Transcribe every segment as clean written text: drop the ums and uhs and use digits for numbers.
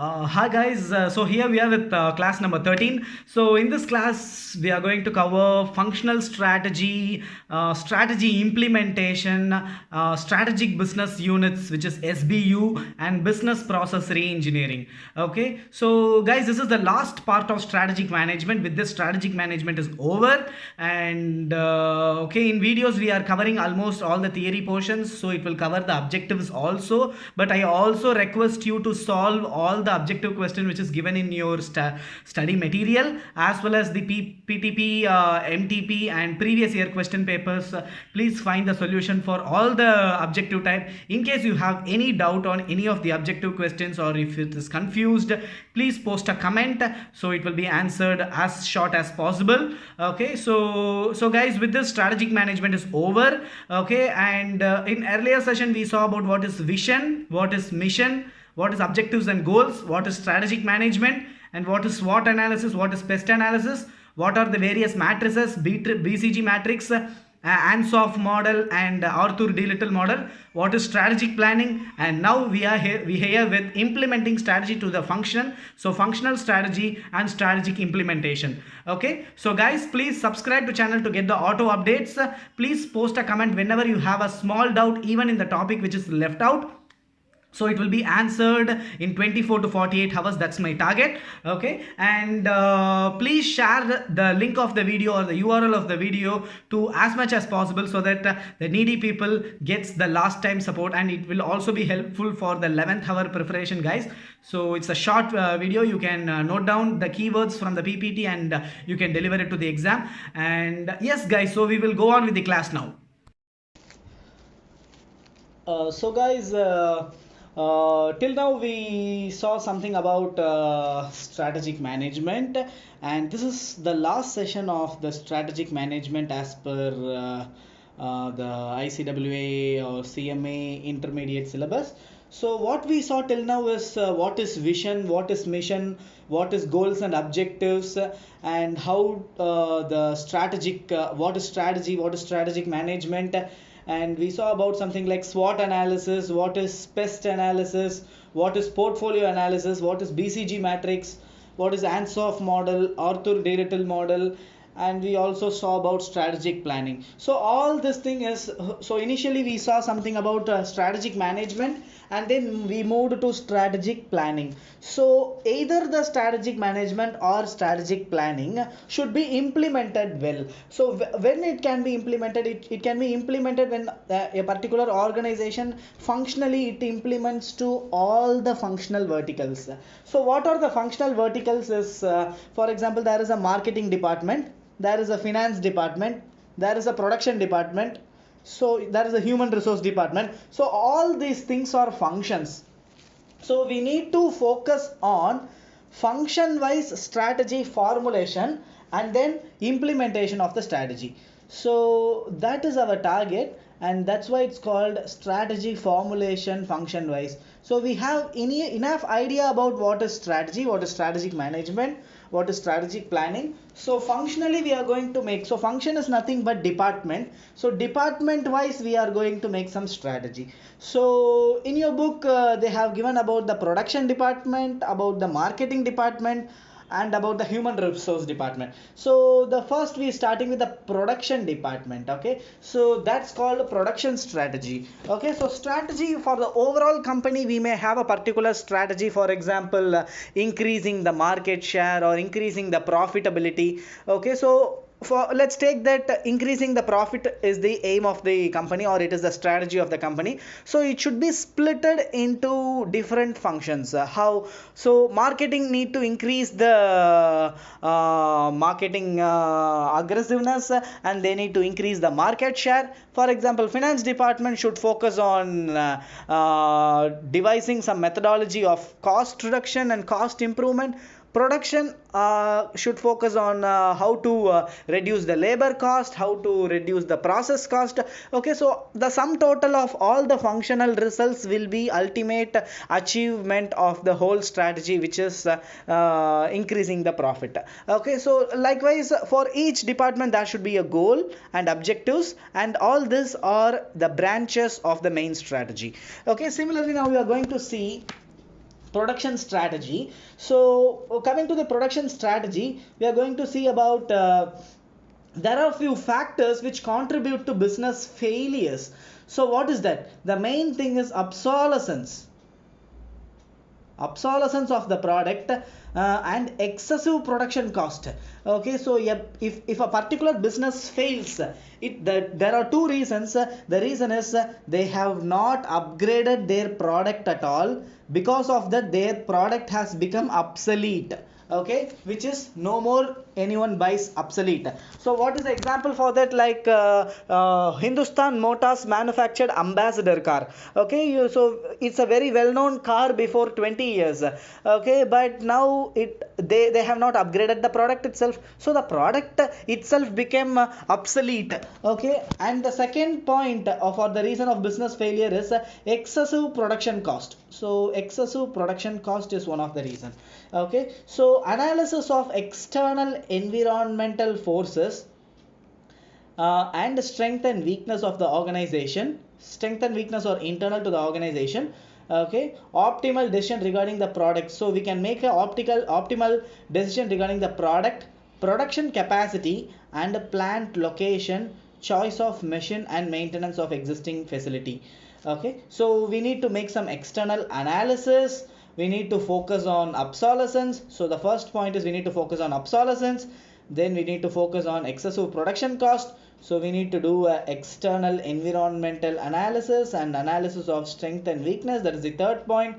Hi guys, so here we are with class number 13. So in this class we are going to cover functional strategy, strategy implementation, strategic business units, which is SBU, and business process re-engineering. Okay, so guys, this is the last part of strategic management. With this, strategic management is over, and okay, in videos we are covering almost all the theory portions, so it will cover the objectives also, but I also request you to solve all the objective question which is given in your study material, as well as the PTP, MTP and previous year question papers. Please find the solution for all the objective type. In case you have any doubt on any of the objective questions, or if it is confused, please post a comment, so it will be answered as short as possible. Okay, so guys, with this, strategic management is over. Okay, and in earlier session we saw about what is vision, what is mission, what is objectives and goals, what is strategic management, and what is SWOT analysis, what is pest analysis, what are the various matrices, BCG matrix, Ansoff model, and Arthur D. Little model, what is strategic planning. And now we here with implementing strategy to the function, so functional strategy and strategic implementation. Okay, so guys, please subscribe to channel to get the auto updates. Please post a comment whenever you have a small doubt, even in the topic which is left out, so it will be answered in 24 to 48 hours. That's my target. Okay, and please share the link of the video or the URL of the video to as much as possible, so that the needy people gets the last time support, and it will also be helpful for the 11th hour preparation, guys. So it's a short video. You can note down the keywords from the PPT, and you can deliver it to the exam. And yes guys, so we will go on with the class now. So guys, till now we saw something about strategic management, and this is the last session of the strategic management as per the ICWA or CMA intermediate syllabus. So what we saw till now is what is vision, what is mission, what is goals and objectives, and how the strategic what is strategy, what is strategic management. And we saw about something like SWOT analysis, what is pest analysis, what is portfolio analysis, what is BCG matrix, what is Ansoff model, Arthur D. Little model, and we also saw about strategic planning. So all this thing is, so initially we saw something about strategic management, and then we moved to strategic planning. So either the strategic management or strategic planning should be implemented well. So when it can be implemented, it can be implemented when a particular organization functionally it implements to all the functional verticals. So what are the functional verticals is, for example, there is a marketing department, there is a finance department, there is a production department, so there is a human resource department. So all these things are functions. So we need to focus on function wise strategy formulation and then implementation of the strategy. So that is our target, and that's why it's called strategy formulation function wise. So we have enough idea about what is strategy, what is strategic management, what is strategic planning. So functionally we are going to make, so function is nothing but department, so department wise we are going to make some strategy. So in your book they have given about the production department, about the marketing department, and about the human resource department. So the first we starting with the production department. Okay, so that's called production strategy. Okay, so strategy for the overall company, we may have a particular strategy, for example increasing the market share or increasing the profitability. Okay, so let's take that increasing the profit is the aim of the company, or it is the strategy of the company. So it should be splitted into different functions. How? So marketing need to increase the marketing aggressiveness, and they need to increase the market share. For example, finance department should focus on devising some methodology of cost reduction and cost improvement. Production should focus on how to reduce the labor cost, how to reduce the process cost. Okay, so the sum total of all the functional results will be ultimate achievement of the whole strategy, which is increasing the profit. Okay, so likewise for each department there should be a goal and objectives, and all these are the branches of the main strategy. Okay, similarly now we are going to see production strategy. So coming to the production strategy, we are going to see about there are a few factors which contribute to business failures. So what is that? The main thing is obsolescence of the product and excessive production cost. Okay, so if a particular business fails, there are two reasons. The reason is they have not upgraded their product at all. Because of that, their product has become obsolete. Okay, which is no more anyone buys obsolete. So what is the example for that? Like Hindustan Motors manufactured Ambassador car. Okay, so it's a very well known car before 20 years. Okay, but now they have not upgraded the product itself, so the product itself became obsolete. Okay, and the second point for the reason of business failure is excessive production cost. So excessive production cost is one of the reasons. Okay, so analysis of external environmental forces and strength and weakness of the organization, strength and weakness or internal to the organization. Okay, optimal decision regarding the product. So we can make a optimal decision regarding the product, production capacity and plant location, choice of machine and maintenance of existing facility. Okay, so we need to make some external analysis. We need to focus on obsolescence. So the first point is we need to focus on obsolescence. Then we need to focus on excessive production cost. So we need to do external environmental analysis and analysis of strength and weakness. That is the third point.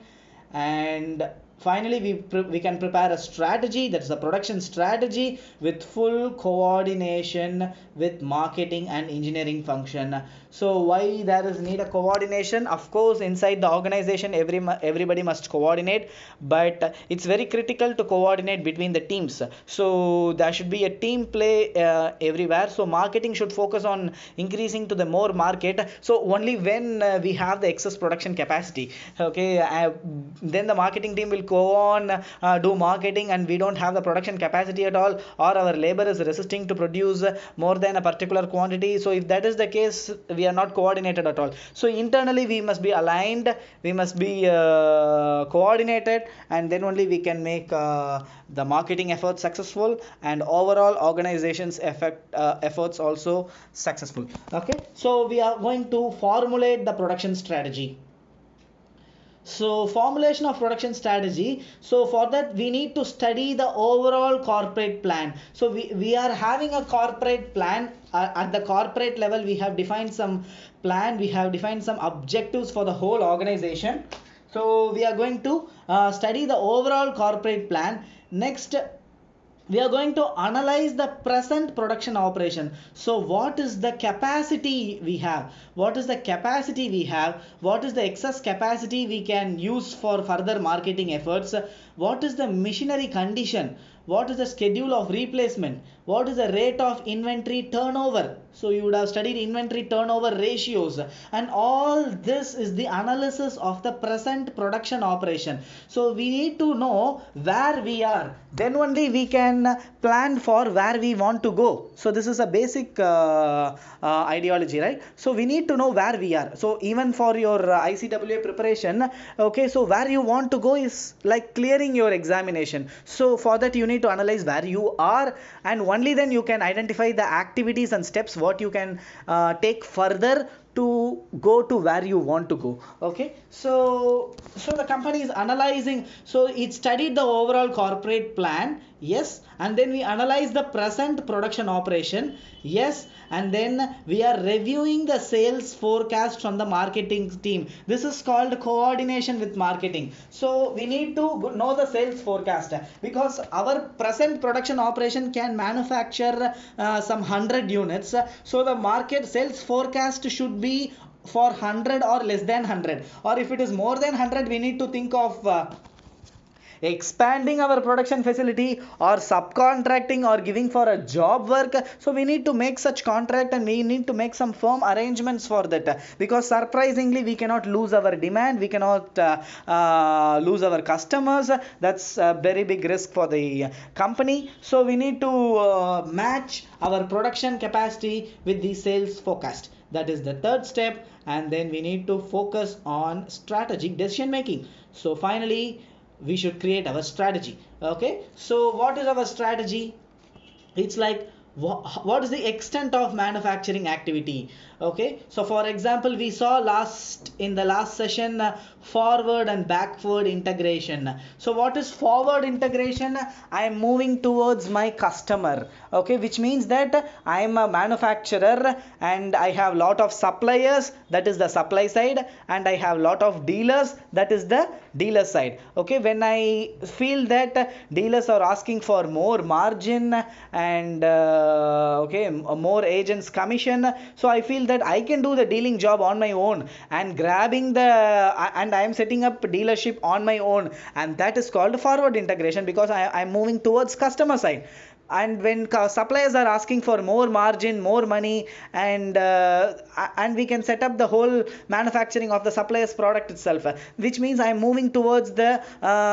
And finally, we can prepare a strategy, that's a production strategy with full coordination with marketing and engineering function. So why there is need a coordination? Of course, inside the organization, everybody must coordinate, but it's very critical to coordinate between the teams. So there should be a team play everywhere. So marketing should focus on increasing to the more market. So only when we have the excess production capacity, okay, then the marketing team will go on do marketing, and we don't have the production capacity at all, or our labor is resisting to produce more than a particular quantity. So if that is the case, we are not coordinated at all. So internally we must be aligned, we must be coordinated, and then only we can make the marketing efforts successful and overall organization's efforts also successful. Okay, so we are going to formulate the production strategy. So formulation of production strategy. So for that we need to study the overall corporate plan. So we are having a corporate plan. At the corporate level, we have defined some plan, we have defined some objectives for the whole organization. So we are going to study the overall corporate plan. Next, we are going to analyze the present production operation. So what is the capacity we have? What is the capacity we have? What is the excess capacity we can use for further marketing efforts? What is the machinery condition? What is the schedule of replacement? What is the rate of inventory turnover? So you would have studied inventory turnover ratios, and all this is the analysis of the present production operation. So we need to know where we are, then only we can plan for where we want to go. So this is a basic ideology, right? So we need to know where we are. So even for your ICWA preparation, okay, so where you want to go is like clearing your examination. So for that you need to analyze where you are, and only then you can identify the activities and steps what you can take further to go to where you want to go. Okay, so the company is analyzing. So it studied the overall corporate plan, yes, and then we analyze the present production operation, yes, and then we are reviewing the sales forecast from the marketing team. This is called coordination with marketing. So we need to know the sales forecast, because our present production operation can manufacture some 100 units. So the market sales forecast should be for 100 or less than 100, or if it is more than 100, we need to think of expanding our production facility or subcontracting or giving for a job work. So we need to make such contract, and we need to make some firm arrangements for that, because surprisingly we cannot lose our demand, we cannot lose our customers. That's a very big risk for the company. So we need to match our production capacity with the sales forecast. That is the third step. And then we need to focus on strategic decision making. So finally, we should create our strategy. Okay, so what is our strategy? It's like what is the extent of manufacturing activity. Okay, so for example, we saw in the last session forward and backward integration. So what is forward integration? I am moving towards my customer. Okay, which means that I am a manufacturer and I have lot of suppliers, that is the supply side, and I have lot of dealers, that is the dealer side. Okay, when I feel that dealers are asking for more margin and more agents commission, so I feel that I can do the dealing job on my own and grabbing the and I am setting up dealership on my own, and that is called forward integration because I am moving towards customer side. And when suppliers are asking for more margin, more money, and we can set up the whole manufacturing of the supplier's product itself, which means I am moving towards the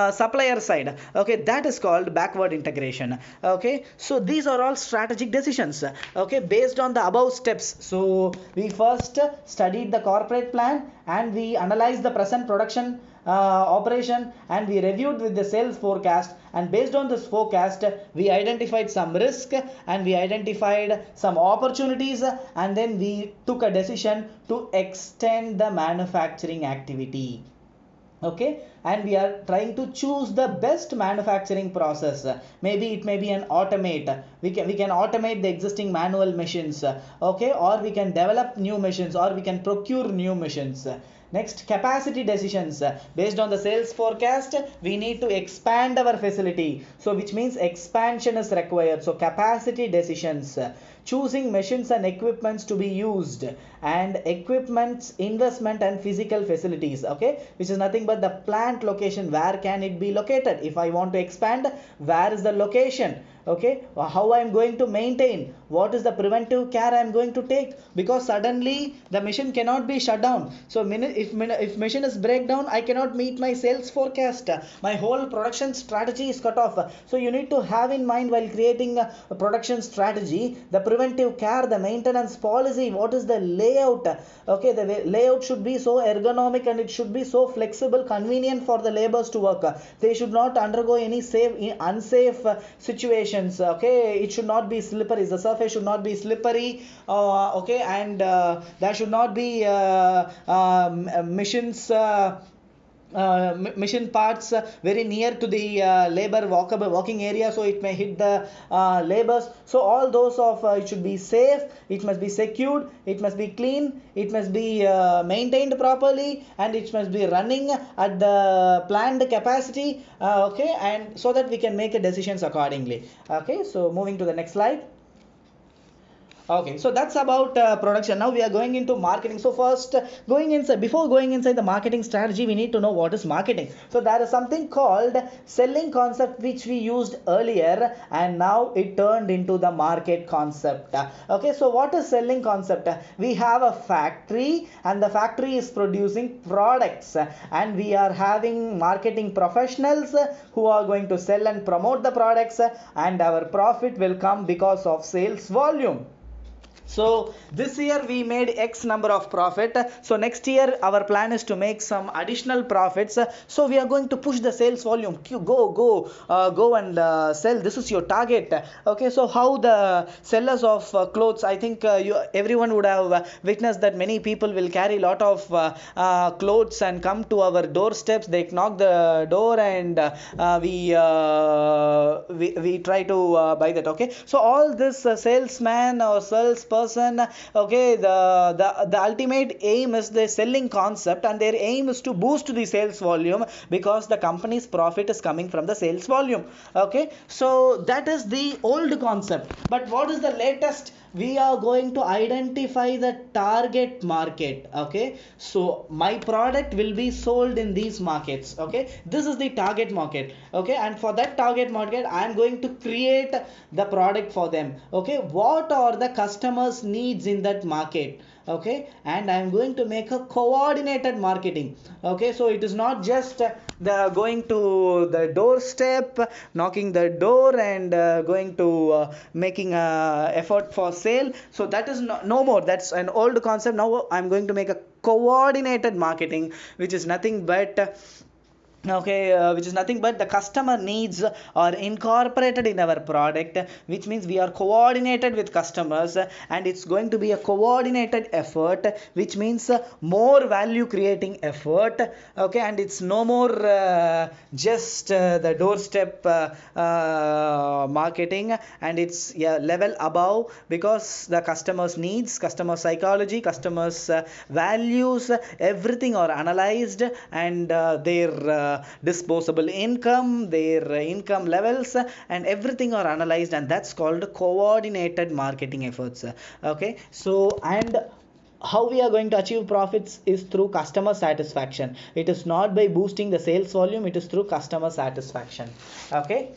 supplier side. Okay, that is called backward integration. Okay, so these are all strategic decisions, okay, based on the above steps. So we first studied the corporate plan and we analyzed the present production operation, and we reviewed with the sales forecast, and based on this forecast we identified some risk and we identified some opportunities, and then we took a decision to extend the manufacturing activity. Okay, and we are trying to choose the best manufacturing process. Maybe it may be an automate. We can automate the existing manual machines, okay, or we can develop new machines, or we can procure new machines. Next, capacity decisions. Based on the sales forecast, we need to expand our facility. So which means expansion is required. So capacity decisions. Choosing machines and equipments to be used, and equipments, investment and physical facilities, okay, which is nothing but the plant location. Where can it be located? If I want to expand, where is the location? Okay, how I am going to maintain, what is the preventive care I am going to take, because suddenly the machine cannot be shut down. So if machine is break down, I cannot meet my sales forecast, my whole production strategy is cut off. So you need to have in mind while creating a production strategy, the preventive care, the maintenance policy, what is the layout. Okay, the layout should be so ergonomic and it should be so flexible, convenient for the laborers to work. They should not undergo any unsafe situation. Okay, it should not be slippery, the surface should not be slippery, okay, and there should not be mission parts very near to the labor walking area, so it may hit the laborers. So all those of it should be safe, it must be secured, it must be clean, it must be maintained properly, and it must be running at the planned capacity, okay, and so that we can make decisions accordingly. Okay, so moving to the next slide. Okay, so that's about production. Now we are going into marketing. So first, before going inside the marketing strategy, we need to know what is marketing. So there is something called selling concept which we used earlier, and now it turned into the market concept. Okay, so what is selling concept? We have a factory and the factory is producing products, and we are having marketing professionals who are going to sell and promote the products, and our profit will come because of sales volume. So this year we made X number of profit. So next year our plan is to make some additional profits. So we are going to push the sales volume. Go and sell. This is your target. Okay. So how the sellers of clothes? I think everyone would have witnessed that many people will carry lot of clothes and come to our doorsteps. They knock the door and we try to buy that. Okay. So all this salesman or salesperson, okay, the ultimate aim is the selling concept, and their aim is to boost the sales volume because the company's profit is coming from the sales volume. Okay, so that is the old concept. But what is the latest? We are going to identify the target market. Okay, so my product will be sold in these markets. Okay, this is the target market. Okay, and for that target market I am going to create the product for them. Okay, what are the customers needs in that market? Okay, and I am going to make a coordinated marketing. Okay, so it is not just the going to the doorstep, knocking the door and going to making a effort for sale. So that is no more, that's an old concept. Now I'm going to make a coordinated marketing, which is nothing but okay, which is nothing but the customer needs are incorporated in our product, which means we are coordinated with customers, and it's going to be a coordinated effort, which means more value creating effort. Okay, and it's no more just the doorstep marketing, and it's, yeah, level above, because the customers needs, customer psychology, customers values, everything are analyzed, and their disposable income, their income levels, and everything are analyzed, and that's called coordinated marketing efforts. Okay, so, and how we are going to achieve profits is through customer satisfaction. It is not by boosting the sales volume, it is through customer satisfaction. Okay.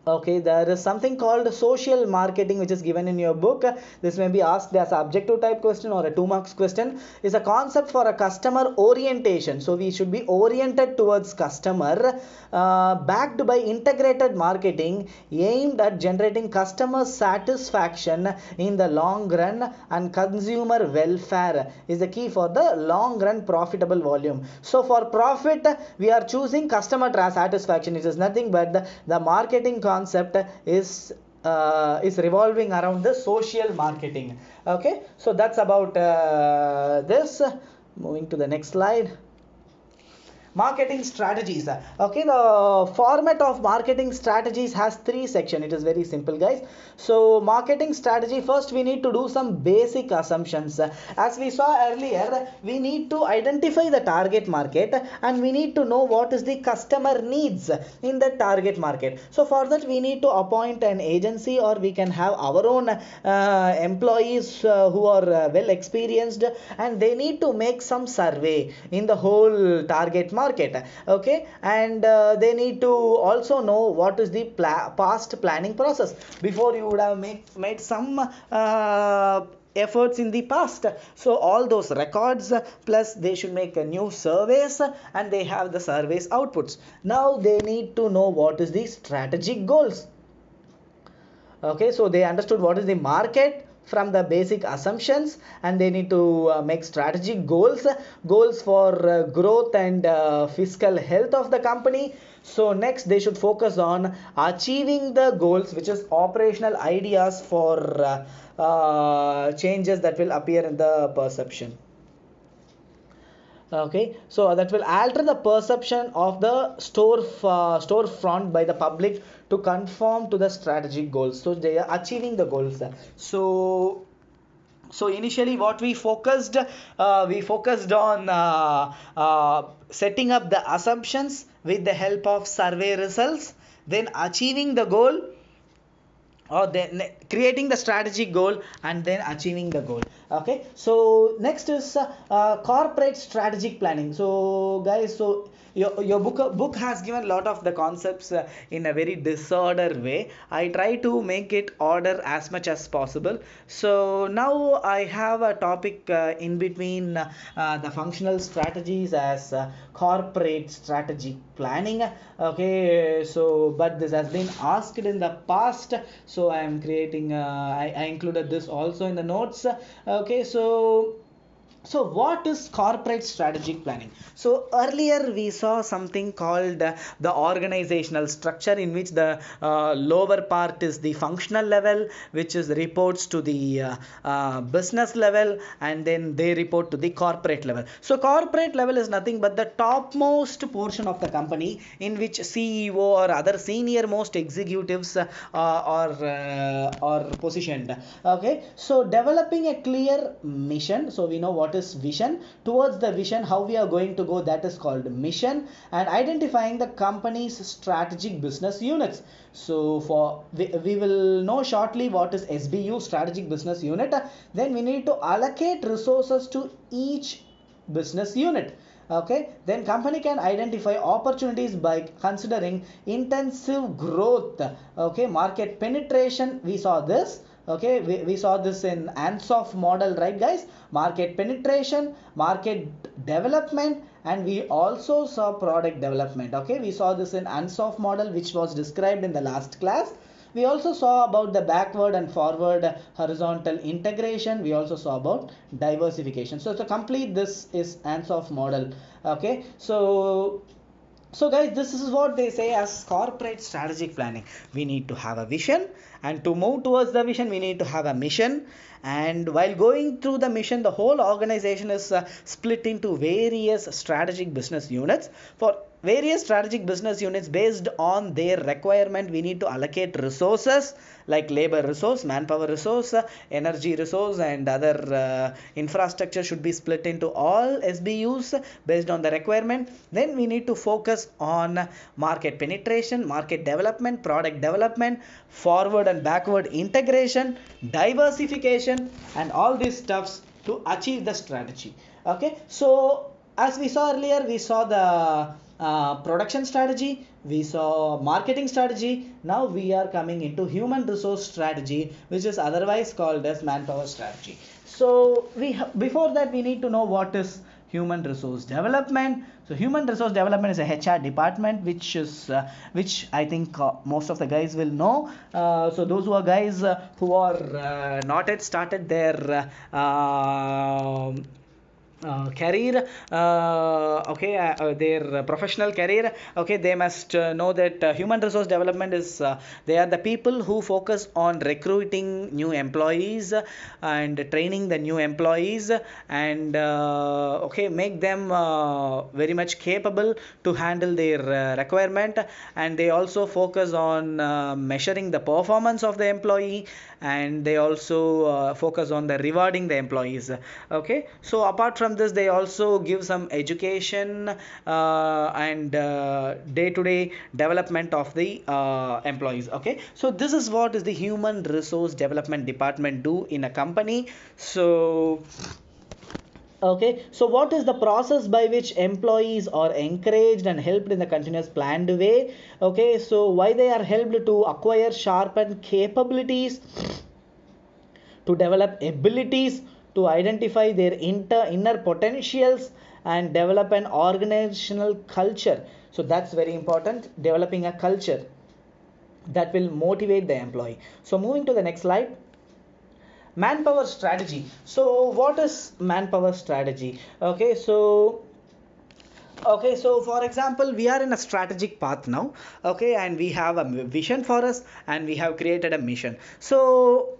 Okay, there is something called social marketing, which is given in your book. This may be asked as an objective type question or a 2 marks question. Is a concept for a customer orientation. So we should be oriented towards customer, backed by integrated marketing aimed at generating customer satisfaction in the long run, and consumer welfare is the key for the long run profitable volume. So for profit, we are choosing customer satisfaction. It is nothing but the marketing concept is revolving around the social marketing. Okay, so that's about this. Moving to the next slide. Marketing strategies. Okay, the format of marketing strategies has 3 sections. It is very simple, guys. So marketing strategy, first we need to do some basic assumptions. As we saw earlier, we need to identify the target market, and we need to know what is the customer needs in the target market. So for that we need to appoint an agency, or we can have our own employees who are well experienced, and they need to make some survey in the whole target market. Okay, and they need to also know what is the past planning process. Before, you would have made some efforts in the past, so all those records, plus they should make a new surveys, and they have the surveys outputs. Now they need to know what is the strategic goals. Okay, so they understood what is the market from the basic assumptions, and they need to make strategic goals for growth and fiscal health of the company. So next they should focus on achieving the goals, which is operational ideas for changes that will appear in the perception. Okay, so that will alter the perception of the storefront by the public to conform to the strategic goals. So they are achieving the goals. So initially what we focused on setting up the assumptions with the help of survey results, then achieving the goal, or then creating the strategic goal, and then achieving the goal. Okay, so next is corporate strategic planning. So guys, so your book has given a lot of the concepts in a very disordered way. I try to make it order as much as possible. So now I have a topic in between the functional strategies as corporate strategic planning. Okay, so but this has been asked in the past, so I am creating I included this also in the notes. Okay, so what is corporate strategic planning? So earlier we saw something called the organizational structure, in which the lower part is the functional level, which is reports to the business level, and then they report to the corporate level. So corporate level is nothing but the topmost portion of the company, in which CEO or other senior most executives are positioned. Okay, so developing a clear mission. So we know what is vision. Towards the vision, how we are going to go, that is called mission. And identifying the company's strategic business units. So for we will know shortly what is SBU, strategic business unit. Then we need to allocate resources to each business unit. Okay, then company can identify opportunities by considering intensive growth. Okay, market penetration, we saw this. Okay, we saw this in Ansoff model, right guys? Market penetration, market development, and we also saw product development. Okay, we saw this in Ansoff model, which was described in the last class. We also saw about the backward and forward horizontal integration. We also saw about diversification. So to complete this is Ansoff model. Okay, so So guys, this is what they say as corporate strategic planning. We need to have a vision, and to move towards the vision we need to have a mission. And while going through the mission, the whole organization is split into various strategic business units. For various strategic business units, based on their requirement, we need to allocate resources like labor resource, manpower resource, energy resource, and other infrastructure should be split into all SBUs based on the requirement. Then we need to focus on market penetration, market development, product development, forward and backward integration, diversification, and all these stuffs to achieve the strategy. Okay, so as we saw earlier, we saw the production strategy, we saw marketing strategy. Now we are coming into human resource strategy, which is otherwise called as manpower strategy. So before that we need to know what is human resource development. So human resource development is a HR department, which I think most of the guys will know. So those who are guys who are not yet started their career, okay, their professional career, okay, they must know that human resource development is they are the people who focus on recruiting new employees and training the new employees, and okay, make them very much capable to handle their requirement. And they also focus on measuring the performance of the employee, and they also focus on the rewarding the employees. Okay, so apart from this, they also give some education and day-to-day development of the employees. Okay, so this is what is the human resource development department do in a company. So okay, so what is the process by which employees are encouraged and helped in the continuous planned way? Okay, so why they are helped to acquire sharpen capabilities, to develop abilities, to identify their inner potentials, and develop an organizational culture. So that's very important, developing a culture that will motivate the employee. So moving to the next slide. Manpower strategy. So what is manpower strategy? Okay, so for example, we are in a strategic path now, okay, and we have a vision for us, and we have created a mission. So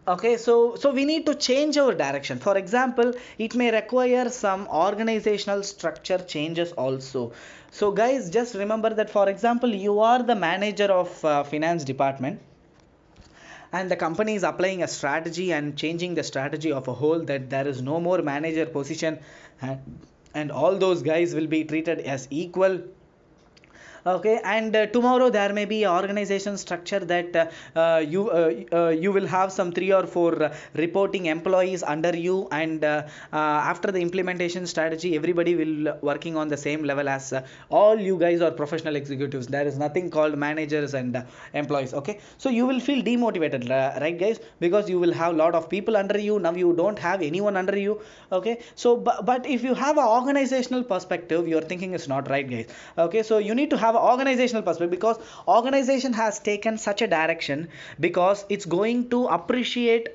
okay, so we need to change our direction. For example, it may require some organizational structure changes also. So guys, just remember that, for example, you are the manager of finance department, and the company is applying a strategy and changing the strategy of a whole, that there is no more manager position, and all those guys will be treated as equal. Okay, and tomorrow there may be organization structure that you will have some 3 or 4 reporting employees under you, and after the implementation strategy, everybody will working on the same level as all you guys are professional executives. There is nothing called managers and employees. Okay, so you will feel demotivated, right guys, because you will have a lot of people under you. Now you don't have anyone under you. Okay, so but if you have an organizational perspective, your thinking is not right, guys. Okay, so you need to have an organizational perspective, because organization has taken such a direction, because it's going to appreciate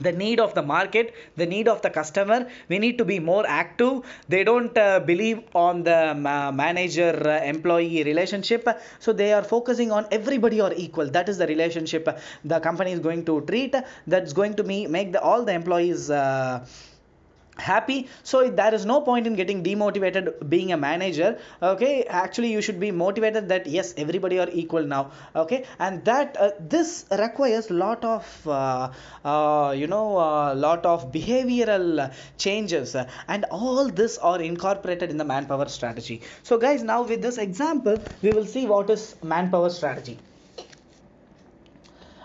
the need of the market, the need of the customer. We need to be more active. They don't believe on the manager employee relationship, so they are focusing on everybody are equal. That is the relationship the company is going to treat, that's going to make all the employees happy. So there is no point in getting demotivated being a manager. Okay, actually you should be motivated that yes, everybody are equal now. Okay, and that this requires lot of lot of behavioral changes, and all this are incorporated in the manpower strategy. So guys, now with this example we will see what is manpower strategy.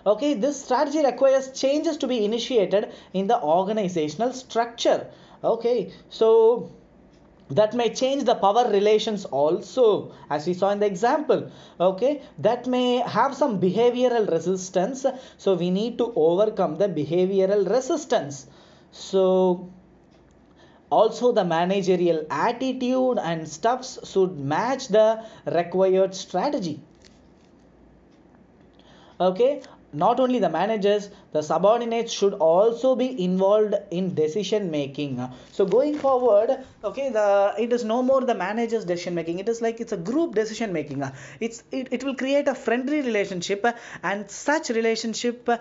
Okay, this strategy requires changes to be initiated in the organizational structure. Okay, so that may change the power relations also, as we saw in the example. Okay, that may have some behavioral resistance, so we need to overcome the behavioral resistance. So also the managerial attitude and stuffs should match the required strategy. Okay, not only the managers, the subordinates should also be involved in decision making. So going forward, okay, it is no more the managers decision making, it is like it's a group decision making. It will create a friendly relationship, and such relationship uh,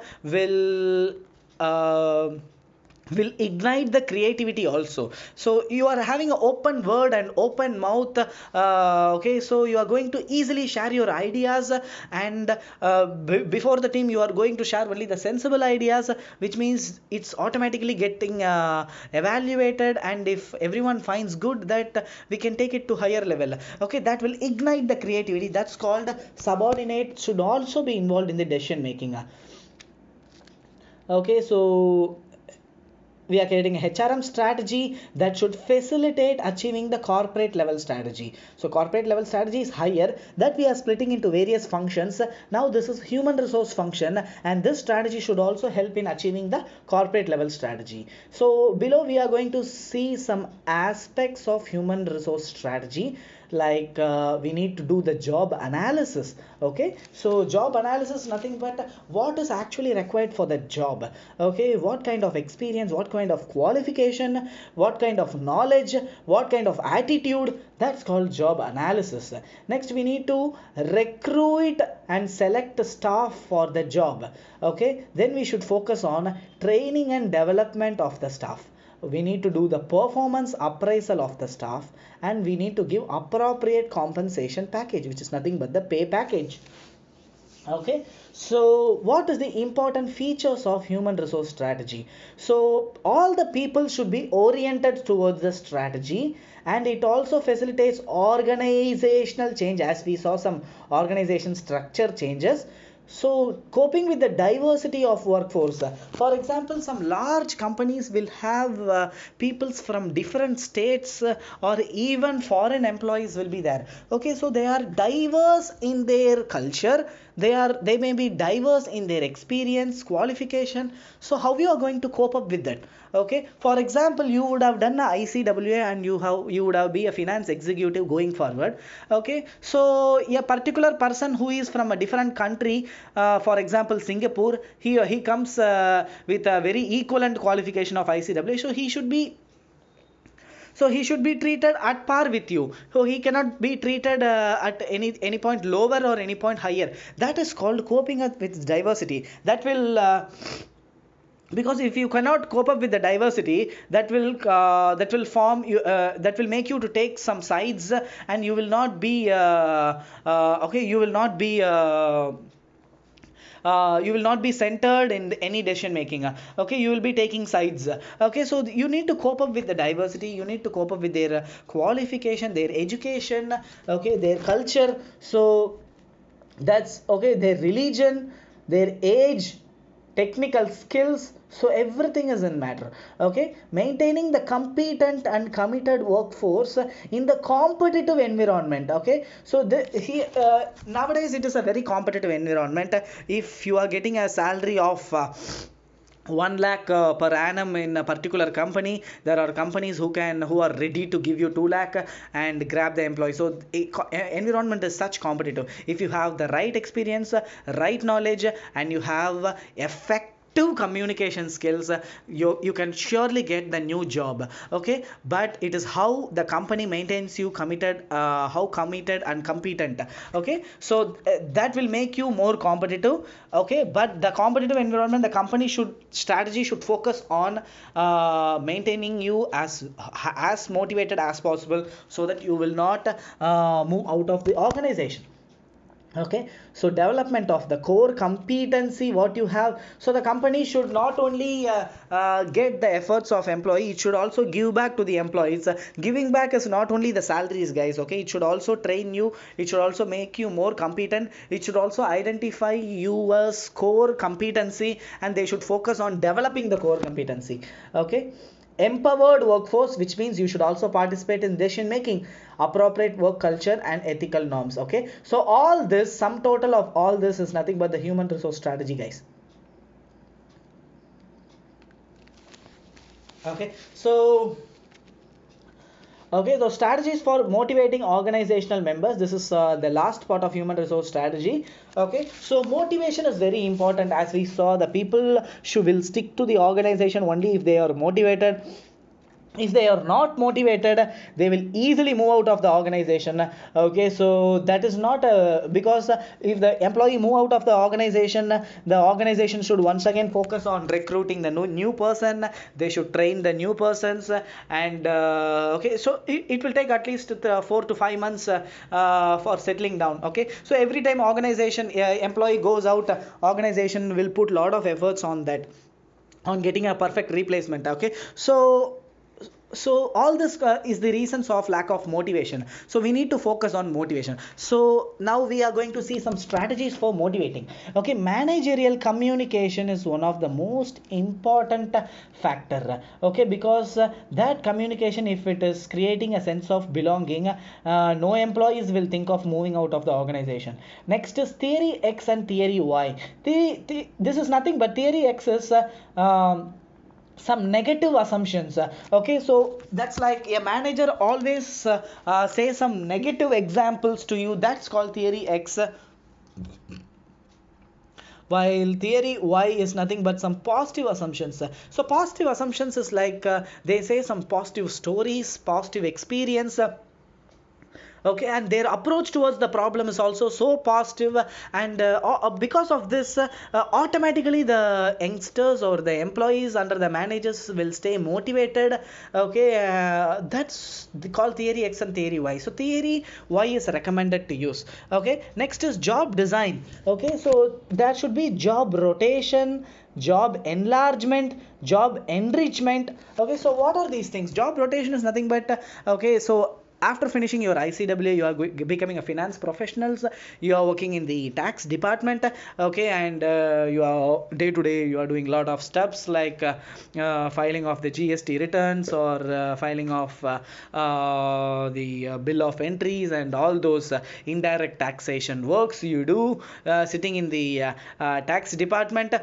will ignite the creativity also. So you are having an open word and open mouth, okay, so you are going to easily share your ideas, and before the team you are going to share only the sensible ideas, which means it's automatically getting evaluated, and if everyone finds good, that we can take it to higher level. Okay, that will ignite the creativity. That's called subordinate should also be involved in the decision making. Okay, so we are creating a HRM strategy that should facilitate achieving the corporate level strategy. So corporate level strategy is higher, that we are splitting into various functions. Now this is human resource function, and this strategy should also help in achieving the corporate level strategy. So below we are going to see some aspects of human resource strategy, like we need to do the job analysis. Okay, so job analysis nothing but what is actually required for the job. Okay, what kind of experience, what kind of qualification, what kind of knowledge, what kind of attitude, that's called job analysis. Next we need to recruit and select staff for the job. Okay, then we should focus on training and development of the staff. We need to do the performance appraisal of the staff, and we need to give appropriate compensation package, which is nothing but the pay package. Okay, so what is the important features of human resource strategy? So all the people should be oriented towards the strategy, and it also facilitates organizational change, as we saw some organization structure changes. So coping with the diversity of workforce, for example, some large companies will have peoples from different states, or even foreign employees will be there. Okay, so they are diverse in their culture, they may be diverse in their experience, qualification. So how you are going to cope up with that? Okay, for example, you would have done a ICWA, and you would have be a finance executive going forward. Okay, so a particular person who is from a different country, for example Singapore, he comes with a very equivalent qualification of ICWA, so he should be treated at par with you. So he cannot be treated at any point lower or any point higher. That is called coping up with diversity. That will because if you cannot cope up with the diversity, that will form you, that will make you to take some sides, and you will not be okay, you will not be centered in any decision making. Okay, you will be taking sides. Okay, so you need to cope up with the diversity, you need to cope up with their qualification, their education, okay, their culture. So that's okay, their religion, their age, technical skills, so everything is in matter. Okay, maintaining the competent and committed workforce in the competitive environment. Okay, so nowadays it is a very competitive environment. If you are getting a salary of 1 lakh per annum in a particular company, there are companies who are ready to give you 2 lakh and grab the employee. So environment is such competitive. If you have the right experience, right knowledge, and you have effective communication skills, you can surely get the new job. Okay, but it is how the company maintains you committed, how committed and competent. Okay, so that will make you more competitive. Okay, but the competitive environment, the company strategy should focus on maintaining you as motivated as possible, so that you will not move out of the organization. Okay, so development of the core competency what you have. So the company should not only get the efforts of employee, it should also give back to the employees. Giving back is not only the salaries, guys. Okay, it should also train you, it should also make you more competent, it should also identify your core competency, and they should focus on developing the core competency. Okay, empowered workforce, which means you should also participate in decision making, appropriate work culture and ethical norms. Okay, so all this, sum total of all this is nothing but the human resource strategy, guys. Okay, so Okay, so strategies for motivating organizational members. This is the last part of human resource strategy. Okay, so motivation is very important. As we saw, the people should will stick to the organization only if they are motivated. If they are not motivated, they will easily move out of the organization. Okay, so that is not because if the employee move out of the organization should once again focus on recruiting the new person. They should train the new persons, and okay, so it will take at least 4 to 5 months for settling down. Okay, so every time organization employee goes out, organization will put lot of efforts on that, on getting a perfect replacement. Okay, so all this is the reasons of lack of motivation. So we need to focus on motivation. So now we are going to see some strategies for motivating. Okay, managerial communication is one of the most important factor. Okay, because that communication, if it is creating a sense of belonging, no employees will think of moving out of the organization. Next is theory X and theory Y. This is nothing but theory X is some negative assumptions. Okay, so that's like a manager always say some negative examples to you. That's called theory X. While theory Y is nothing but some positive assumptions. So positive assumptions is like they say some positive stories, positive experience. Okay, and their approach towards the problem is also so positive, and because of this, automatically the youngsters or the employees under the managers will stay motivated. Okay, that's called theory X and theory Y. So theory Y is recommended to use. Okay, next is job design. Okay, so there should be job rotation, job enlargement, job enrichment. Okay, so what are these things? Job rotation is nothing but okay, so after finishing your ICWA, you are becoming a finance professionals. You are working in the tax department. Okay, and you are day to day you are doing a lot of steps like filing of the GST returns, or filing of the bill of entries, and all those indirect taxation works you do sitting in the tax department.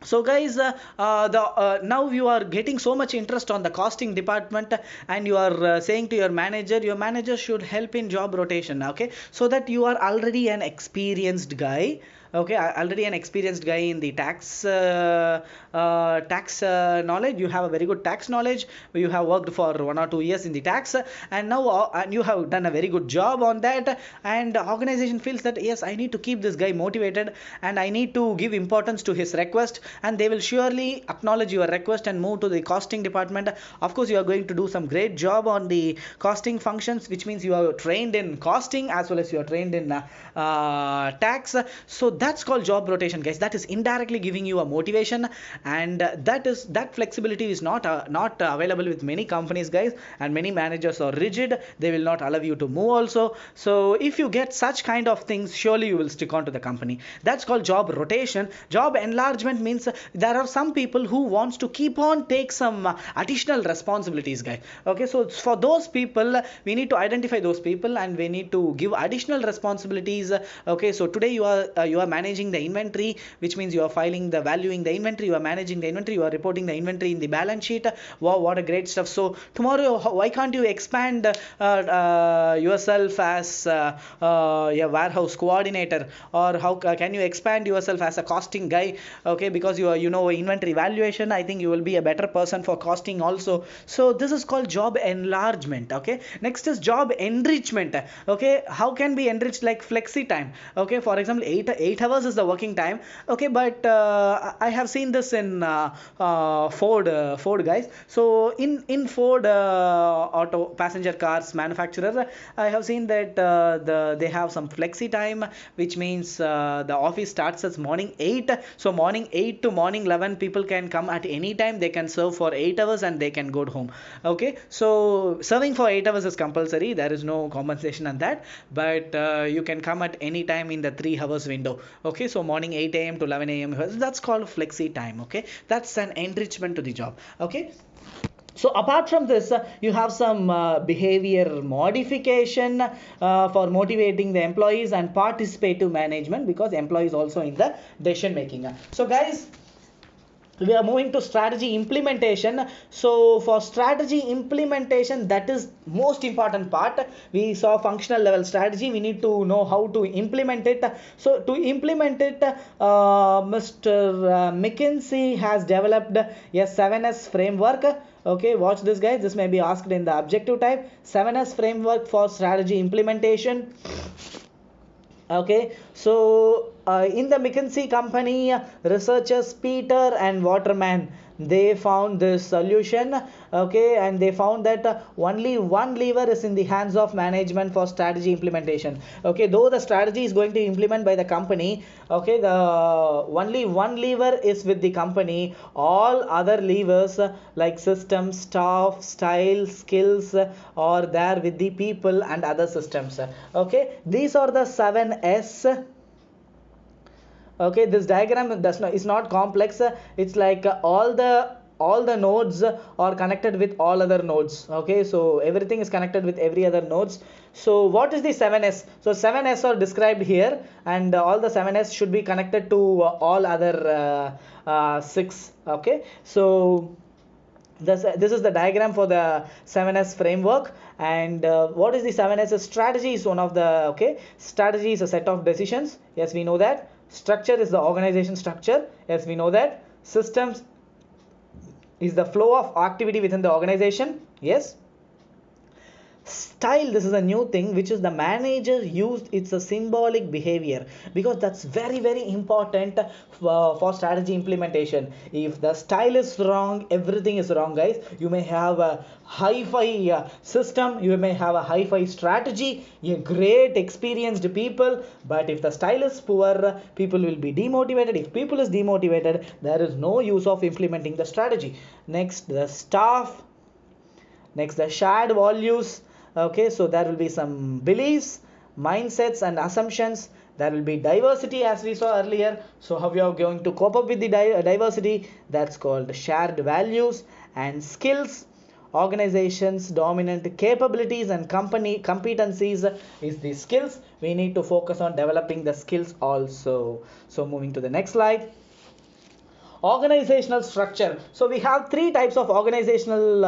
So guys, now you are getting so much interest on the costing department, and you are saying to your manager should help in job rotation. Okay, so that you are already an experienced guy. Okay, already an experienced guy in the tax knowledge. You have a very good tax knowledge. You have worked for 1 or 2 years in the tax, and now and you have done a very good job on that, and the organization feels that yes, I need to keep this guy motivated, and I need to give importance to his request, and they will surely acknowledge your request and move to the costing department. Of course, you are going to do some great job on the costing functions, which means you are trained in costing as well as you are trained in tax. So that's called job rotation, guys. That is indirectly giving you a motivation, and that flexibility is not available with many companies, guys, and many managers are rigid. They will not allow you to move also. So if you get such kind of things, surely you will stick on to the company. That's called job rotation. Job enlargement means there are some people who wants to keep on take some additional responsibilities, guys. Okay, so for those people, we need to identify those people, and we need to give additional responsibilities. Okay, so today you are managing the inventory, which means you are filing the valuing the inventory, you are managing the inventory, you are reporting the inventory in the balance sheet. Wow, what a great stuff. So tomorrow, why can't you expand yourself as a warehouse coordinator, or how can you expand yourself as a costing guy? Okay, because you know inventory valuation, I think you will be a better person for costing also. So this is called job enlargement. Okay, next is job enrichment. Okay, how can be enriched? Like flexi time. Okay, for example, 8 hours is the working time. Okay, but I have seen this in Ford, guys. So in Ford auto passenger cars manufacturer, I have seen that they have some flexi time, which means the office starts as morning 8. So morning 8 to morning 11, people can come at any time. They can serve for 8 hours and they can go home. Okay, so serving for 8 hours is compulsory. There is no compensation on that, but you can come at any time in the 3 hours window. Okay, so morning 8 a.m. to 11 a.m. that's called flexi time. Okay, that's an enrichment to the job. Okay, so apart from this, you have some behavior modification for motivating the employees, and participative management, because employees also in the decision making. So guys, we are moving to strategy implementation. So for strategy implementation, that is most important part. We saw functional level strategy, we need to know how to implement it. So to implement it, Mr. McKinsey has developed a 7S framework. Okay, watch this guys, this may be asked in the objective type. 7S framework for strategy implementation. Okay, so in the McKinsey company, researchers Peter and Waterman, they found this solution. Okay, and they found that only one lever is in the hands of management for strategy implementation. Okay, though the strategy is going to implement by the company, okay, the only one lever is with the company. All other levers like system, staff, style, skills are there with the people and other systems. Okay, these are the 7S. Okay, this diagram does not, is not complex. It's like all the nodes are connected with all other nodes. Okay, so everything is connected with every other nodes. So what is the 7S? So 7S are described here, and all the 7S should be connected to all other 6. Okay, so this is the diagram for the 7S framework. And what is the 7S? Strategy is one of the, okay, strategy is a set of decisions, yes we know that. Structure is the organization structure, yes we know that. Systems is the flow of activity within the organization, yes. Style, this is a new thing which is the manager used. It's a symbolic behavior, because that's very important for strategy implementation. If the style is wrong, everything is wrong guys. You may have a hi-fi system, you may have a hi-fi strategy, a great experienced people, but if the style is poor, people will be demotivated. If people is demotivated, there is no use of implementing the strategy. Next, the staff. Next, the shared values. Okay, so there will be some beliefs, mindsets and assumptions. There will be diversity as we saw earlier. So how we are going to cope up with the diversity, that's called shared values. And skills, organizations dominant capabilities and company competencies is the skills. We need to focus on developing the skills also. So moving to the next slide. Organizational structure. So we have 3 types of organizational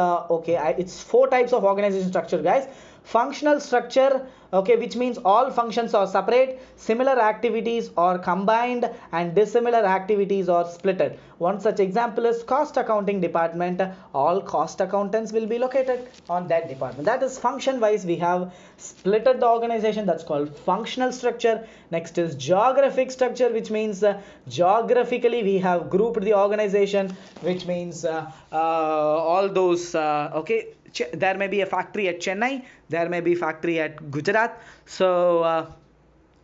it's 4 types of organizational structure guys. Functional structure, okay, which means all functions are separate, similar activities are combined, and dissimilar activities are splitted. One such example is cost accounting department. All cost accountants will be located on that department. That is function wise we have splitted the organization, that's called functional structure. Next is geographic structure, which means geographically we have grouped the organization, which means all those there may be a factory at Chennai, there may be factory at Gujarat. So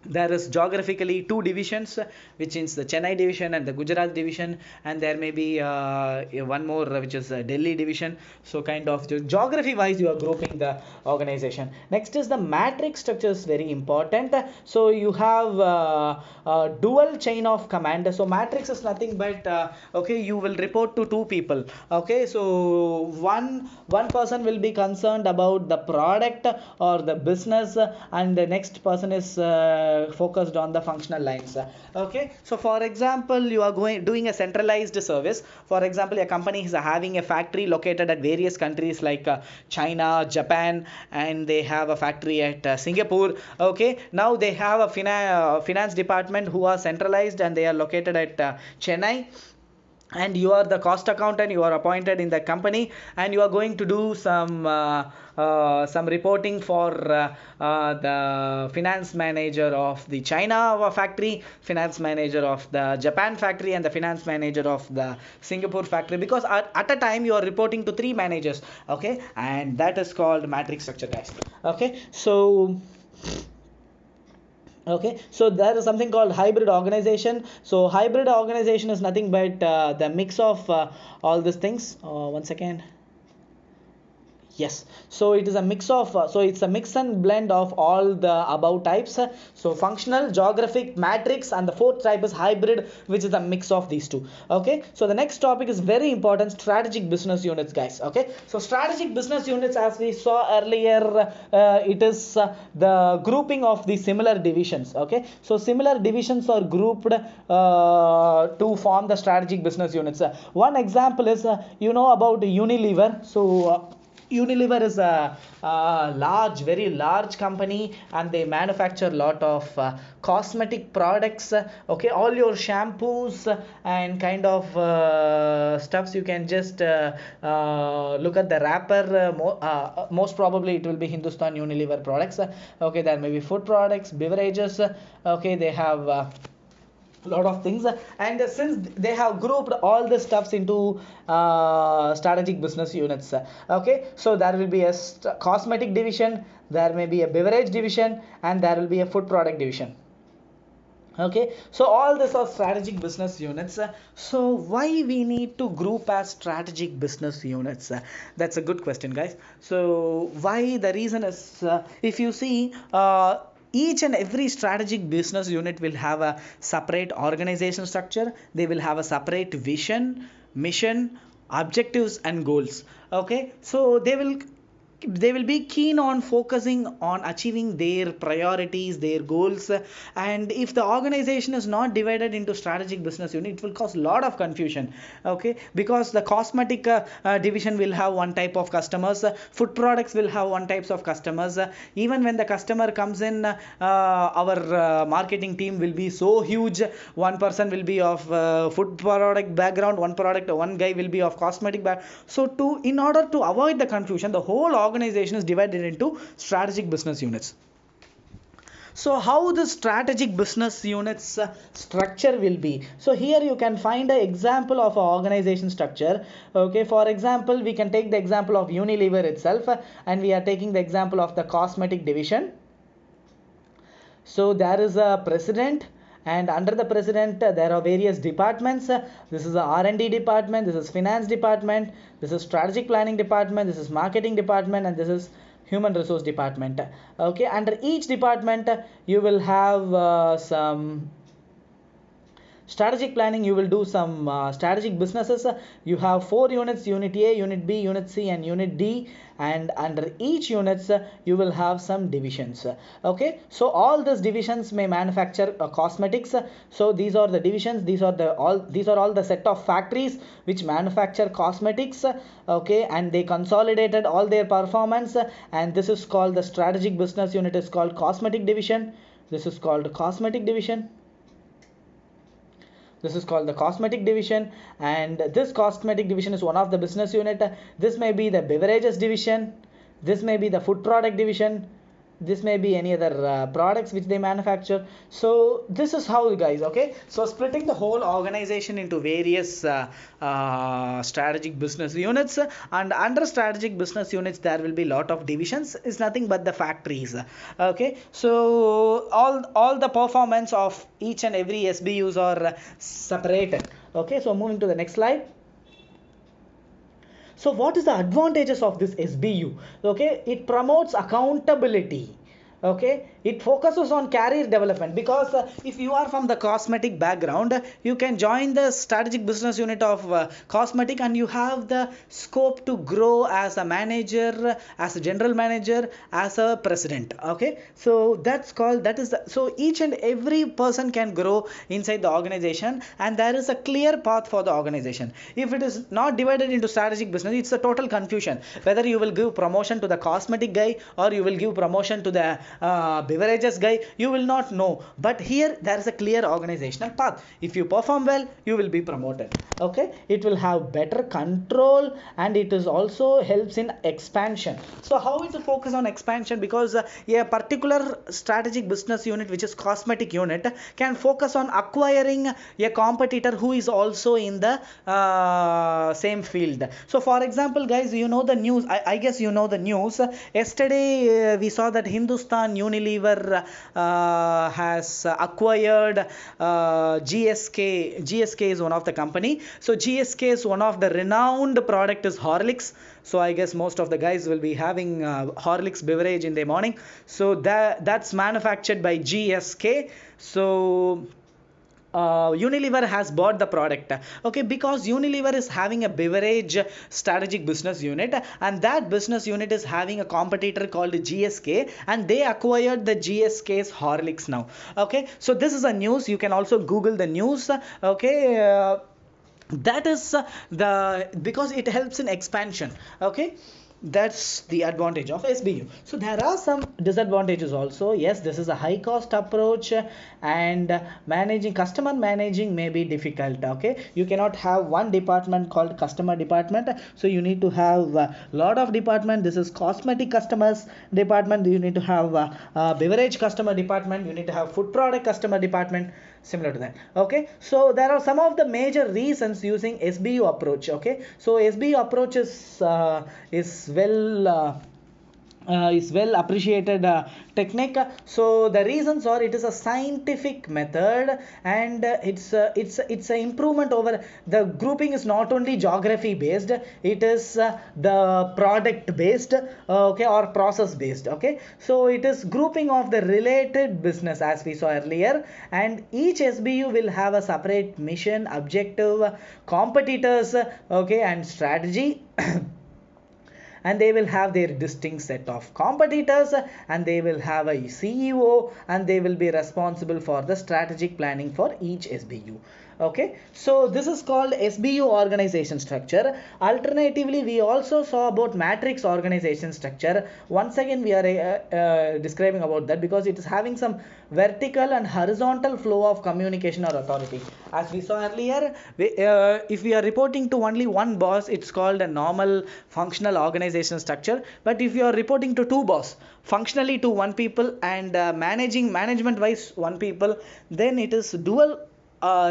there is geographically 2 divisions, which is the Chennai division and the Gujarat division, and there may be one more which is Delhi division. So kind of geography wise you are grouping the organization. Next is the matrix structure, is very important. So you have dual chain of command. So matrix is nothing but you will report to 2 people. Okay, so one person will be concerned about the product or the business, and the next person is focused on the functional lines. Okay, so for example you are doing a centralized service. For example, a company is having a factory located at various countries like China, Japan, and they have a factory at Singapore. Okay, now they have a finance department who are centralized and they are located at Chennai. And you are the cost accountant, you are appointed in the company, and you are going to do some reporting for the finance manager of the China factory, finance manager of the Japan factory, and the finance manager of the Singapore factory, because at a time you are reporting to 3 managers. Okay, and that is called matrix structure guys. Okay, so there is something called hybrid organization. So hybrid organization is nothing but the mix of all these things. One second. Yes, so it is a mix of so it's a mix and blend of all the above types. So functional, geographic, matrix, and the fourth type is hybrid, which is a mix of these two. Okay, so the next topic is very important: strategic business units, guys. Okay, so strategic business units, as we saw earlier, it is the grouping of the similar divisions. Okay, so similar divisions are grouped to form the strategic business units. One example is you know about Unilever. So Unilever is a large, very large company, and they manufacture a lot of cosmetic products. Okay, all your shampoos and kind of stuffs, you can just look at the wrapper. Most probably it will be Hindustan Unilever products. Okay, there may be food products, beverages. Okay, they have lot of things, and since they have grouped all the stuffs into strategic business units. Okay, so there will be a cosmetic division, there may be a beverage division, and there will be a food product division. Okay, so all these are strategic business units. So why we need to group as strategic business units? That's a good question, guys. So why? The reason is, if you see, each and every strategic business unit will have a separate organization structure. They will have a separate vision, mission, objectives, and goals. Okay, so they will be keen on focusing on achieving their priorities, their goals. And if the organization is not divided into strategic business unit, it will cause a lot of confusion. Okay, because the cosmetic division will have one type of customers, food products will have one types of customers. Even when the customer comes in, our marketing team will be so huge. One person will be of food product background, one guy will be of cosmetic background. So in order to avoid the confusion, the whole organization is divided into strategic business units. So how the strategic business units structure will be? So here you can find an example of an organization structure. Okay, for example, we can take the example of Unilever itself, and we are taking the example of the cosmetic division. So there is a president, and under the president there are various departments. This is the R&D department, this is finance department, this is strategic planning department, this is marketing department, and this is human resource department. Okay, under each department you will have some strategic planning. You will do some strategic businesses. You have 4 units: unit A, unit B, unit C, and unit D. And under each units you will have some divisions. Okay, so all these divisions may manufacture cosmetics. So these are the divisions, these are all the set of factories which manufacture cosmetics. Okay, and they consolidated all their performance, and this is called the strategic business unit, is called cosmetic division. This is called cosmetic division. This is called the cosmetic division, and this cosmetic division is one of the business unit. This may be the beverages division, this may be the food product division, this may be any other products which they manufacture. So this is how, guys. Okay, so splitting the whole organization into various strategic business units, and under strategic business units there will be lot of divisions, is nothing but the factories. Okay, so all the performance of each and every SBUs are separated. Okay, so moving to the next slide. So what is the advantages of this SBU? Okay, it promotes accountability. Okay, it focuses on career development, because if you are from the cosmetic background, you can join the strategic business unit of cosmetic, and you have the scope to grow as a manager, as a general manager, as a president. Okay, so so each and every person can grow inside the organization, and there is a clear path for the organization. If it is not divided into strategic business, it's a total confusion whether you will give promotion to the cosmetic guy or you will give promotion to the beverages guy. You will not know. But here there is a clear organizational path. If you perform well, you will be promoted. Okay, it will have better control, and it is also helps in expansion. So how is the focus on expansion? Because a particular strategic business unit, which is cosmetic unit, can focus on acquiring a competitor who is also in the same field. So for example, guys, you know the news, I guess you know the news. Yesterday we saw that Hindustan Hindustan Unilever has acquired GSK. GSK is one of the company. So GSK is one of the renowned product is Horlicks. So I guess most of the guys will be having Horlicks beverage in the morning. So that's manufactured by GSK. So Unilever has bought the product, okay, because Unilever is having a beverage strategic business unit, and that business unit is having a competitor called GSK, and they acquired the GSK's Horlicks now. Okay, so this is a news. You can also Google the news. Okay. That is the because it helps in expansion. Okay, that's the advantage of SBU. So there are some disadvantages also. Yes, this is a high cost approach, and managing customer managing may be difficult. Okay, you cannot have one department called customer department, so you need to have a lot of department. This is cosmetic customers department. You need to have beverage customer department. You need to have food product customer department, similar to that. Okay, so there are some of the major reasons using SBU approach. Okay, so SBU approach is well appreciated technique. So the reasons are it is a scientific method, and it's an improvement over the grouping is not only geography based, it is the product based, okay, or process based. Okay, so it is grouping of the related business as we saw earlier, and each SBU will have a separate mission, objective, competitors, okay, and strategy. And they will have their distinct set of competitors, and they will have a CEO, and they will be responsible for the strategic planning for each SBU. Okay, so this is called SBU organization structure. Alternatively, we also saw about matrix organization structure. Once again, we are describing about that because it is having some vertical and horizontal flow of communication or authority. As we saw earlier, if we are reporting to only one boss, it's called a normal functional organization structure. But if you are reporting to two boss, functionally to one people, and management wise one people, then it is dual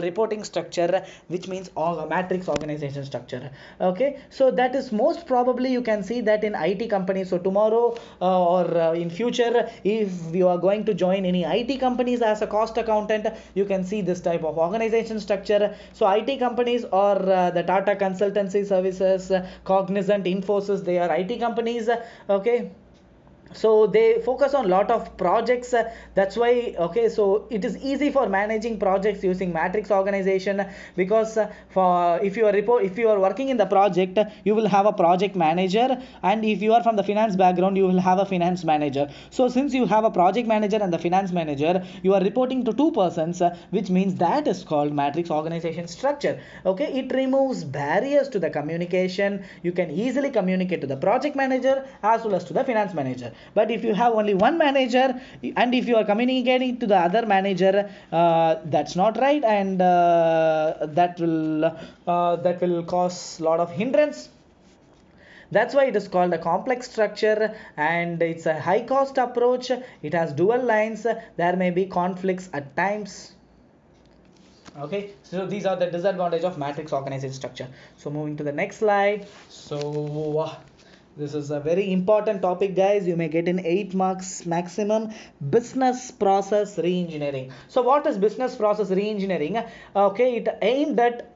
reporting structure, which means matrix organization structure. Okay, so that is most probably you can see that in IT companies. So tomorrow or in future, if you are going to join any IT companies as a cost accountant, you can see this type of organization structure. So IT companies or the Tata Consultancy Services, Cognizant, Infosys, they are IT companies. Okay, so they focus on lot of projects. That's why, okay, so it is easy for managing projects using matrix organization, because for if you are working in the project, you will have a project manager, and if you are from the finance background, you will have a finance manager. So since you have a project manager and the finance manager, you are reporting to two persons, which means that is called matrix organization structure. Okay, it removes barriers to the communication. You can easily communicate to the project manager as well as to the finance manager. But if you have only one manager, and if you are communicating to the other manager, that's not right, and that will cause a lot of hindrance. That's why it is called a complex structure, and it's a high cost approach. It has dual lines. There may be conflicts at times. Okay, so these are the disadvantages of matrix organization structure. So moving to the next slide. So this is a very important topic, guys. You may get in 8 marks maximum. Business process reengineering. So what is business process reengineering? Okay, it aimed at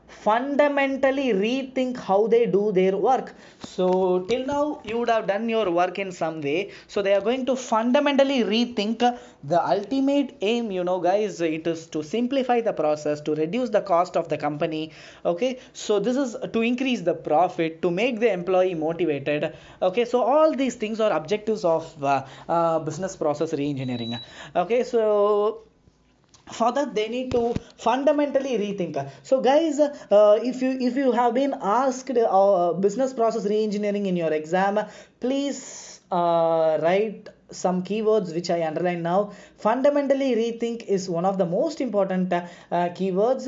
fundamentally rethink how they do their work. So till now you would have done your work in some way, so they are going to fundamentally rethink. The ultimate aim, guys, it is to simplify the process, to reduce the cost of the company. Okay, so this is to increase the profit, to make the employee motivated. Okay, so all these things are objectives of business process reengineering. Okay, so for that they need to fundamentally rethink. So guys, if you have been asked business process reengineering in your exam, please write some keywords which I underline now. Fundamentally rethink is one of the most important keywords.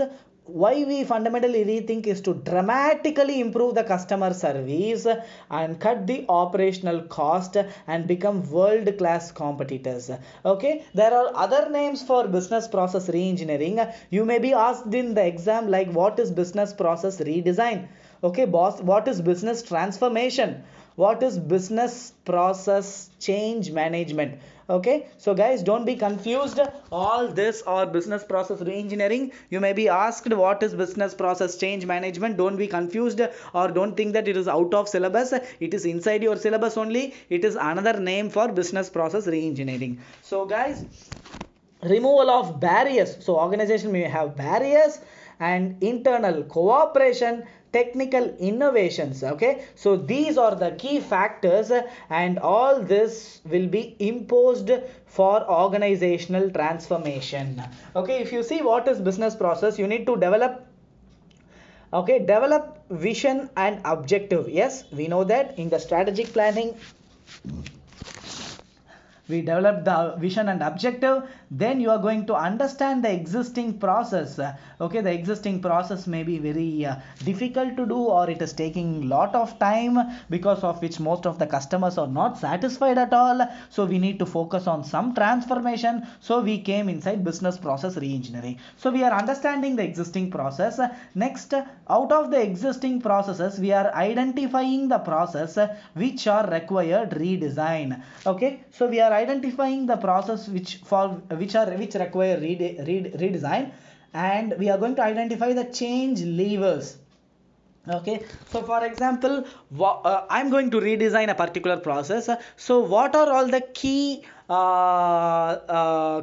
Why we fundamentally rethink is to dramatically improve the customer service and cut the operational cost and become world class competitors. Okay, there are other names for business process reengineering. You may be asked in the exam, like what is business process redesign? Okay, boss, what is business transformation? what is business process change management. Okay, so guys, don't be confused. All this or business process reengineering, you may be asked what is business process change management. Don't be confused or don't think that it is out of syllabus. It is inside your syllabus only. It is another name for business process reengineering. So guys, removal of barriers. So organization may have barriers and internal cooperation, technical innovations. Okay, so these are the key factors, and all this will be imposed for organizational transformation. Okay, if you see what is business process, you need to develop, okay, develop vision and objective. Yes, we know that in the strategic planning we develop the vision and objective. Then you are going to understand the existing process. Okay, the existing process may be very difficult to do, or it is taking lot of time, because of which most of the customers are not satisfied at all. So we need to focus on some transformation. So we came inside business process reengineering. So we are understanding the existing process. Next, out of the existing processes, we are identifying the process which are required redesign. Okay, so we are identifying the process which require redesign, and we are going to identify the change levers. Okay, so for example, I'm going to redesign a particular process. So what are all the key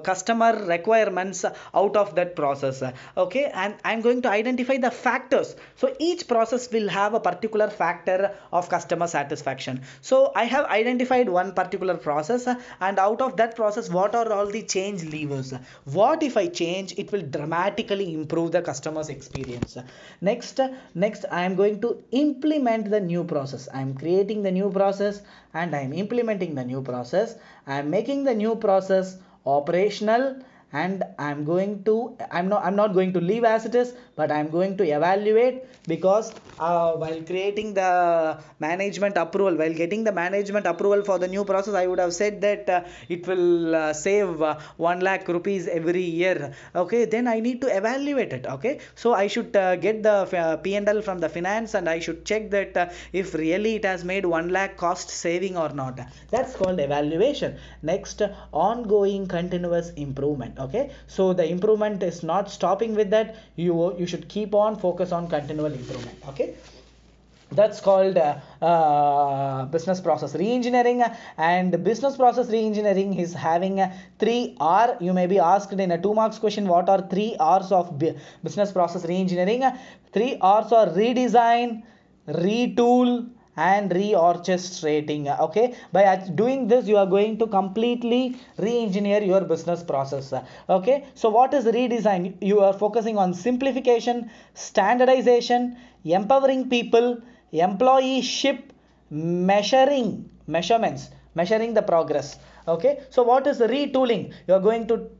customer requirements out of that process? Okay, and I'm going to identify the factors. So each process will have a particular factor of customer satisfaction. So I have identified one particular process, and out of that process, what are all the change levers? What if I change, it will dramatically improve the customer's experience. Next I am going to implement the new process. I am creating the new process and I am implementing the new process. I am making the new process operational, and I'm not going to leave as it is, but I'm going to evaluate, because while creating the management approval, while getting the management approval for the new process, I would have said that it will save 1 lakh rupees every year. Okay, then I need to evaluate it. Okay, so I should get the P&L from the finance, and I should check that if really it has made 1 lakh cost saving or not. That's called evaluation. Next, ongoing continuous improvement. Okay, so the improvement is not stopping with that. You should keep on focus on continual improvement. Okay, that's called business process reengineering. And business process reengineering is having 3R. You may be asked in a 2 marks question, what are 3 R's of business process reengineering? 3 R's are redesign, retool, and reorchestrating. Okay, by doing this, you are going to completely re-engineer your business process. Okay, so what is redesign? You are focusing on simplification, standardization, empowering people, employeeship, measuring the progress. Okay, so what is retooling? You are going to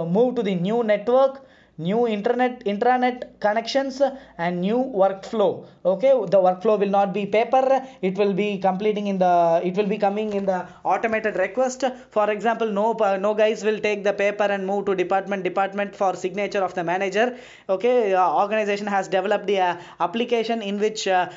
move to the new network, new intranet connections, and new workflow. Okay, the workflow will not be paper. It will be coming in the automated request. For example, no guys will take the paper and move to department for signature of the manager. Okay, organization has developed the application in which the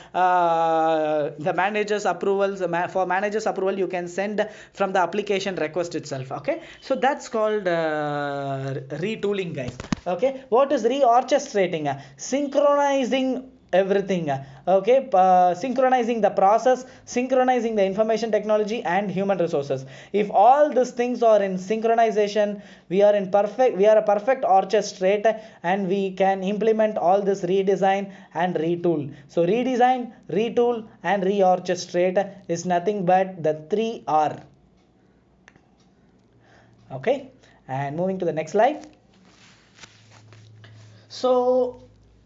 managers approvals, for managers approval, you can send from the application request itself. Okay, so that's called retooling, guys. Okay, what is reorchestrating? Synchronizing everything. Okay, synchronizing the process, synchronizing the information technology and human resources. If all these things are in synchronization, we are a perfect orchestrator, and we can implement all this redesign and retool. So redesign, retool, and reorchestrate is nothing but the 3R. Okay, and moving to the next slide.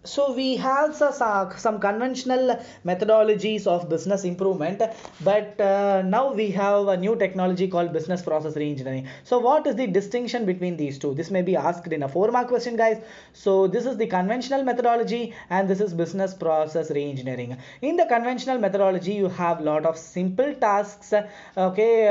So we have some conventional methodologies of business improvement, but now we have a new technology called business process reengineering. So what is the distinction between these two? This may be asked in a 4-mark question, guys. So this is the conventional methodology, and this is business process reengineering. In the conventional methodology, you have a lot of simple tasks. Okay,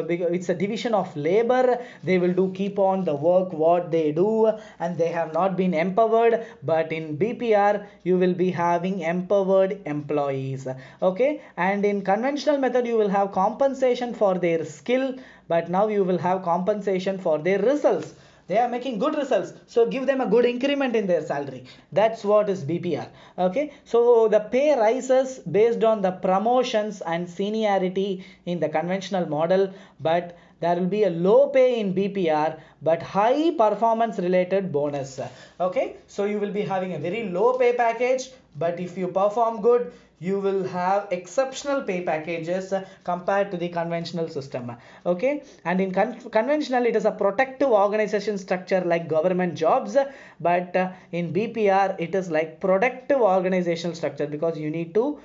it's a division of labor. They will keep on the work what they do, and they have not been empowered. But in BPR you will be having empowered employees. Okay, and in conventional method you will have compensation for their skill, but now you will have compensation for their results. They are making good results, so give them a good increment in their salary. That's what is BPR. Okay, so the pay rises based on the promotions and seniority in the conventional model, but there will be a low pay in BPR but high performance related bonus. Okay, so you will be having a very low pay package, but if you perform good you will have exceptional pay packages compared to the conventional system. Okay, and in conventional it is a protective organization structure like government jobs, but in BPR it is like productive organizational structure, because you need to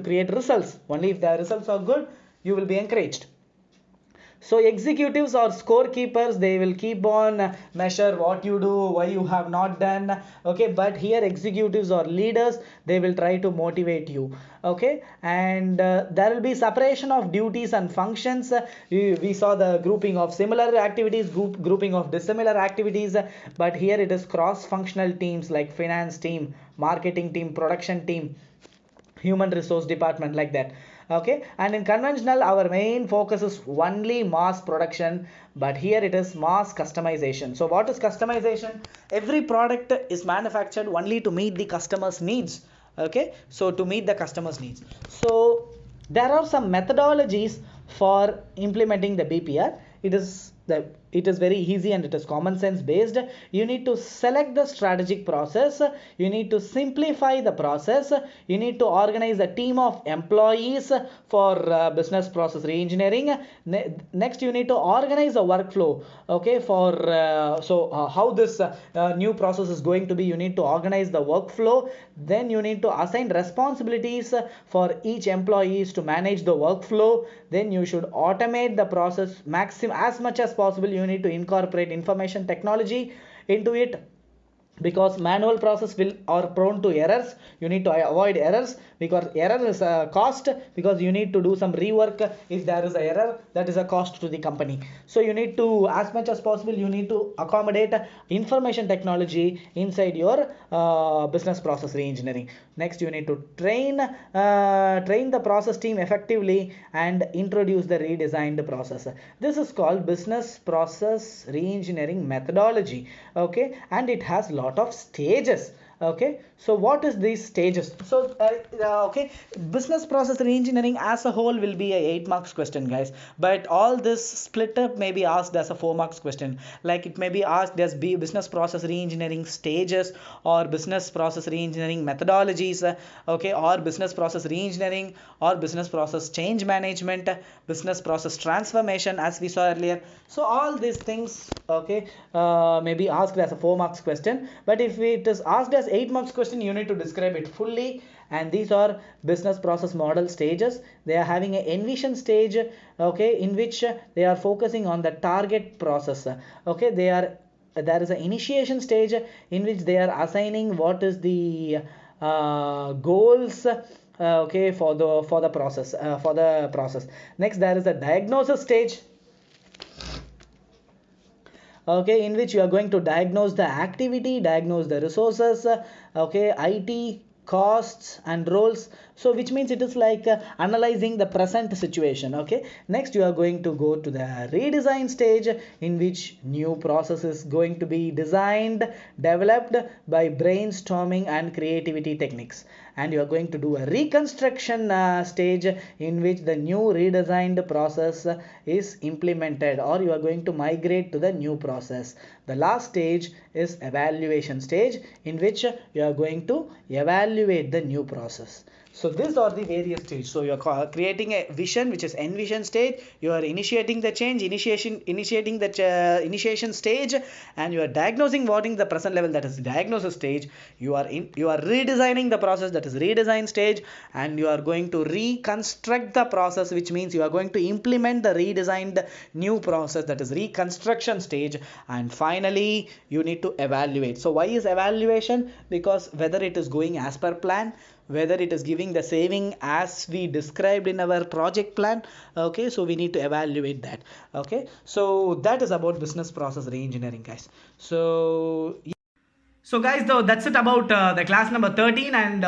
create results. Only if the results are good you will be encouraged. So executives or scorekeepers, they will keep on measure what you do, why you have not done. Okay, but here executives or leaders, they will try to motivate you. Okay, and there will be separation of duties and functions. We saw the grouping of similar activities, grouping of dissimilar activities, but here it is cross functional teams like finance team, marketing team, production team, human resource department, like that. Okay, and in conventional our main focus is only mass production, but here it is mass customization. So what is customization? Every product is manufactured only to meet the customer's needs. Okay, so to meet the customer's needs. So there are some methodologies for implementing the BPR. It is very easy and it is common sense based. You need to select the strategic process, you need to simplify the process, you need to organize a team of employees for business process reengineering. Next you need to organize a workflow. Okay, for how this new process is going to be, you need to organize the workflow. Then you need to assign responsibilities for each employees to manage the workflow. Then you should automate the process as much as possible. You need to incorporate information technology into it, because manual process are prone to errors. You need to avoid errors, because error is a cost, because you need to do some rework. If there is an error, that is a cost to the company. So you need to, as much as possible, you need to accommodate information technology inside your business process reengineering. Next you need to train the process team effectively and introduce the redesigned process. This is called business process reengineering methodology. Okay, and it has lot of stages. Okay, so what is these stages? So okay, business process reengineering as a whole will be a 8 marks question, guys, but all this split up may be asked as a 4 marks question. Like it may be asked as business process reengineering stages, or business process reengineering methodologies, okay, or business process reengineering, or business process change management, business process transformation, as we saw earlier. So all these things, okay, may be asked as a 4 marks question, but if it is asked as 8 marks question, you need to describe it fully. And these are business process model stages. They are having an envision stage, okay, in which they are focusing on the target process. Okay, there is an initiation stage in which they are assigning what is the goals, okay, for the process. Next there is a diagnosis stage, okay, in which you are going to diagnose the activity, diagnose the resources, okay, IT costs and roles. So which means it is like analyzing the present situation. Okay, next you are going to go to the redesign stage, in which new process is going to be designed, developed by brainstorming and creativity techniques. And you are going to do a reconstruction stage, in which the new redesigned process is implemented, or you are going to migrate to the new process. The last stage is evaluation stage, in which you are going to evaluate the new process. So these are the various stages. So you are creating a vision, which is envision stage. You are initiating the change, initiating the initiation stage, and you are diagnosing what in the present level, that is diagnosis stage. You are redesigning the process, that is redesign stage, and you are going to reconstruct the process, which means you are going to implement the redesigned new process, that is reconstruction stage. And finally you need to evaluate. So why is evaluation? Because whether it is going as per plan, whether it is giving the saving as we described in our project plan. Okay, so we need to evaluate that. Okay, so that is about business process reengineering, guys. So So guys, though, that's it about the class number 13, and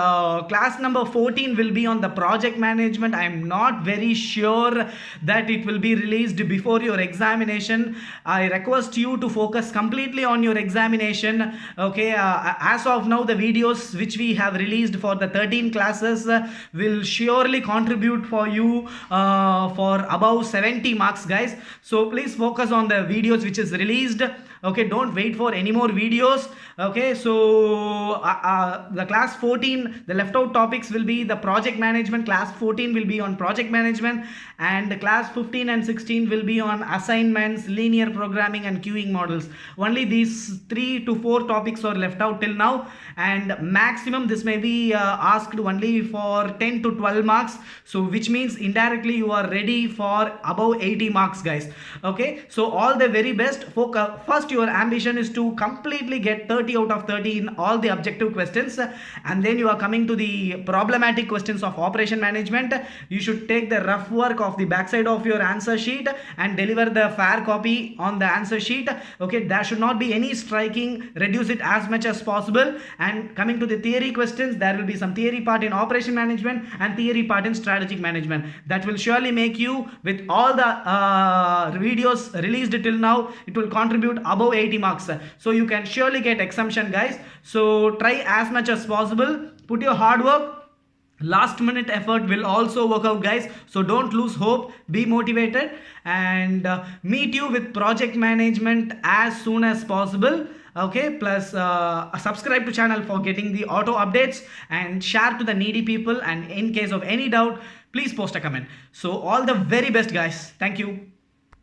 class number 14 will be on the project management. I'm not very sure that it will be released before your examination. I request you to focus completely on your examination. Okay, as of now, the videos which we have released for the 13 classes will surely contribute for you for above 70 marks, guys. So please focus on the videos which is released. Okay, don't wait for any more videos. Okay, so the class 14, the left out topics will be the project management. Class 14 will be on project management, and class 15 and 16 will be on assignments, linear programming and queuing models. Only these 3 to 4 topics are left out till now, and maximum this may be asked only for 10 to 12 marks, so which means indirectly you are ready for above 80 marks, guys. Okay, so all the very best. Focus first, your ambition is to completely get 30 out of 30 in all the objective questions, and then you are coming to the problematic questions of operation management. You should take the rough work of the backside of your answer sheet and deliver the fair copy on the answer sheet. Okay, there should not be any striking, reduce it as much as possible. And coming to the theory questions, there will be some theory part in operation management and theory part in strategic management. That will surely make you, with all the videos released till now, it will contribute above 80 marks. So you can surely get exemption, guys. So try as much as possible, put your hard work. Last minute effort will also work out, guys. So don't lose hope, be motivated, and meet you with project management as soon as possible. Okay, plus subscribe to channel for getting the auto updates, and share to the needy people, and in case of any doubt, please post a comment. So all the very best, guys. Thank you.